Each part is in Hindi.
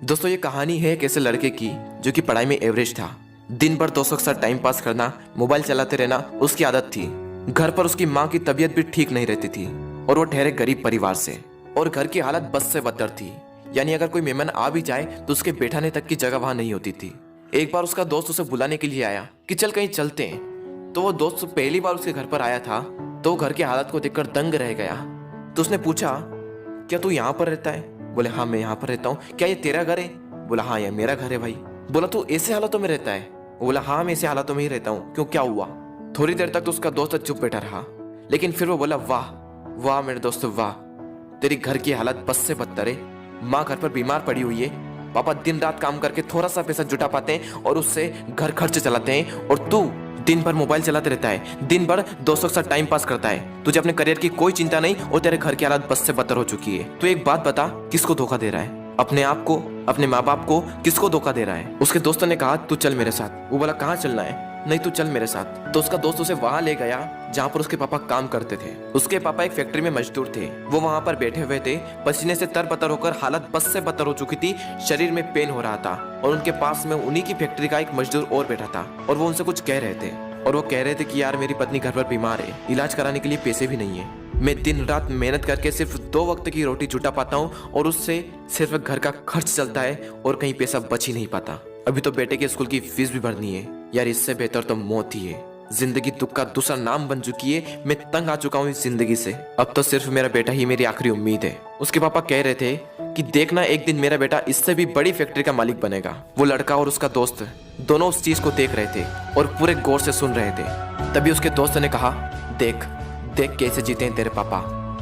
दोस्तों ये कहानी है एक ऐसे लड़के की जो कि पढ़ाई में एवरेज था। दिन भर दोस्तों के साथ टाइम पास करना, मोबाइल चलाते रहना उसकी आदत थी। घर पर उसकी माँ की तबीयत भी ठीक नहीं रहती थी और वो ठहरे गरीब परिवार से, और घर की हालत बद से बदतर थी। यानी अगर कोई मेहमान आ भी जाए तो उसके बैठाने तक की जगह वहां नहीं होती थी। एक बार उसका दोस्त उसे बुलाने के लिए आया कि चल कहीं चलते हैं। तो वो दोस्त पहली बार उसके घर पर आया था तो घर की हालत को देखकर दंग रह गया। तो उसने पूछा, क्या तू यहाँ पर रहता है? बोले हाँ मैं यहाँ पर रहता हूँ। क्या ये तेरा घर है? बोला हाँ ये मेरा घर है भाई। बोला तू ऐसे हालातों में रहता है? वो बोला हाँ मैं ऐसे हालातों में ही रहता हूँ। क्यों, क्या हुआ? थोड़ी देर तक तो उसका दोस्त चुप बैठा रहा, लेकिन फिर वो बोला वाह वाह मेरे दोस्त वाह, तेरी घर की हालत बस से बदतर है। माँ घर पर बीमार पड़ी हुई है, पापा दिन रात काम करके थोड़ा सा पैसा जुटा पाते हैं और उससे घर खर्च चलाते हैं, और तू दिन भर मोबाइल चलाते रहता है, दिन भर दोस्तों के साथ टाइम पास करता है। तुझे अपने करियर की कोई चिंता नहीं और तेरे घर की हालत बस से बदतर हो चुकी है। तो एक बात बता, किसको धोखा दे रहा है? अपने आप को, अपने माँ बाप को? किसको धोखा दे रहा है? उसके दोस्तों ने कहा तू चल मेरे साथ। वो बोला कहाँ चलना है? नहीं तू चल मेरे साथ। तो उसका दोस्त उसे वहां ले गया जहां पर उसके पापा काम करते थे। उसके पापा एक फैक्ट्री में मजदूर थे। वो वहां पर बैठे हुए थे, पसीने से तरबतर होकर हालत बस से बदतर हो चुकी थी, शरीर में पेन हो रहा था, और उनके पास में उन्हीं की फैक्ट्री का एक मजदूर और बैठा था और वो उनसे कुछ कह रहे थे। और वो कह रहे थे कि यार मेरी पत्नी घर पर बीमार है, इलाज कराने के लिए पैसे भी नहीं है। मैं दिन रात मेहनत करके सिर्फ 2 वक्त की रोटी जुटा पाता हूँ और उससे सिर्फ घर का खर्च चलता है और कहीं पैसा बच ही नहीं पाता। अभी तो बेटे के स्कूल की फीस भी भरनी है। यार इससे बेहतर तो मौत ही है। जिंदगी दुख का दूसरा नाम बन चुकी है। मैं तंग आ चुका हूँ इस जिंदगी से। अब तो सिर्फ मेरा बेटा ही मेरी आखिरी उम्मीद है। उसके पापा कह रहे थे कि देखना एक दिन मेरा बेटा इससे भी बड़ी फैक्ट्री का मालिक बनेगा। वो लड़का और उसका दोस्त दोनों उस चीज को देख रहे थे और पूरे गौर से सुन रहे थे। तभी उसके दोस्त ने कहा, देख देख कैसे जीते हैं तेरे पापा।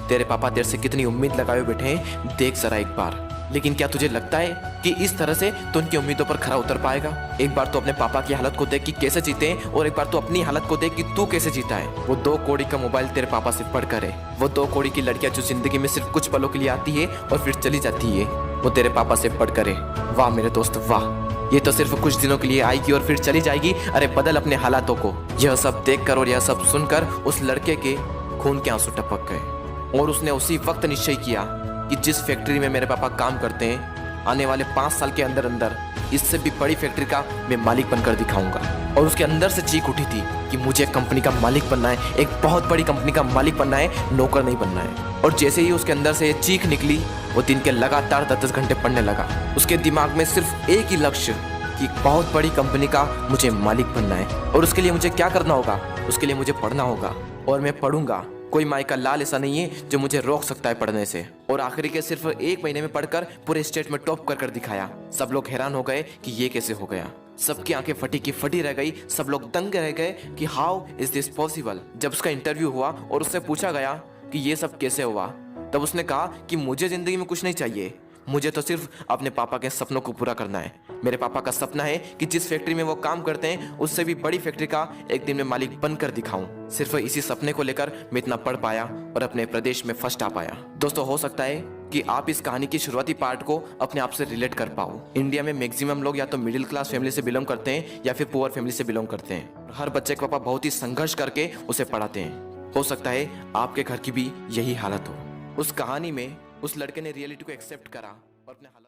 तेरे पापा तेरे से कितनी उम्मीद लगाए बैठे हैं, देख जरा एक बार। लेकिन क्या तुझे लगता है कि इस तरह से तो उनकी उम्मीदों पर खरा उतर पाएगा? एक बार तो अपने पापा की हालत को देख कि कैसे जीते हैं, और एक बार तो अपनी हालत को देख कि तू कैसे जीता है। वो 2 कौड़ी का मोबाइल तेरे पापा से पढ़कर है। वो 2 कौड़ी की लड़कियां जो जिंदगी में सिर्फ कुछ पलों के लिए आती है और फिर चली जाती है, वो तेरे पापा से पढ़कर है। वाह मेरे दोस्त वाह, ये तो सिर्फ कुछ दिनों के लिए आएगी और फिर चली जाएगी। अरे बदल अपने हालातों को। यह सब देखकर और यह सब सुनकर उस लड़के के खून के आंसू टपक गए, और उसने उसी वक्त निश्चय किया कि जिस फैक्ट्री में मेरे पापा काम करते हैं, आने वाले 5 साल के अंदर अंदर इससे भी बड़ी फैक्ट्री का मैं मालिक बनकर दिखाऊंगा। और उसके अंदर से चीख उठी थी कि मुझे कंपनी का मालिक बनना है, एक बहुत बड़ी कंपनी का मालिक बनना है, नौकर नहीं बनना है। और जैसे ही उसके अंदर से ये चीख निकली, वो दिन के लगातार 10-10 घंटे पढ़ने लगा। उसके दिमाग में सिर्फ एक ही लक्ष्य कि बहुत बड़ी कंपनी का मुझे मालिक बनना है, और उसके लिए मुझे क्या करना होगा? उसके लिए मुझे पढ़ना होगा, और मैं पढ़ूंगा। कोई माई का लाल ऐसा नहीं है जो मुझे रोक सकता है पढ़ने से। और आखिरी के सिर्फ 1 महीने में पढ़कर पूरे स्टेट में टॉप कर दिखाया। सब लोग हैरान हो गए कि ये कैसे हो गया। सबकी आंखें फटी की फटी रह गई। सब लोग दंग रह गए कि हाउ इज दिस पॉसिबल। जब उसका इंटरव्यू हुआ और उससे पूछा गया कि ये सब कैसे हुआ, तब उसने कहा कि मुझे जिंदगी में कुछ नहीं चाहिए, मुझे तो सिर्फ अपने पापा के सपनों को पूरा करना है। मेरे पापा का सपना है कि जिस फैक्ट्री में वो काम करते हैं उससे भी बड़ी फैक्ट्री का एक दिन में मालिक बनकर दिखाऊं। सिर्फ इसी सपने को लेकर मैं इतना पढ़ पाया और अपने प्रदेश में फर्स्ट आ पाया। दोस्तों हो सकता है कि आप इस कहानी की शुरुआती पार्ट को अपने आप से रिलेट कर पाओ। इंडिया में मैक्सिमम लोग या तो मिडिल क्लास फैमिली से बिलोंग करते हैं या फिर पुअर फैमिली से बिलोंग करते हैं। हर बच्चे के पापा बहुत ही संघर्ष करके उसे पढ़ाते हैं। हो सकता है आपके घर की भी यही हालत हो। उस कहानी में उस लड़के ने रियलिटी को एक्सेप्ट करा और अपने हालत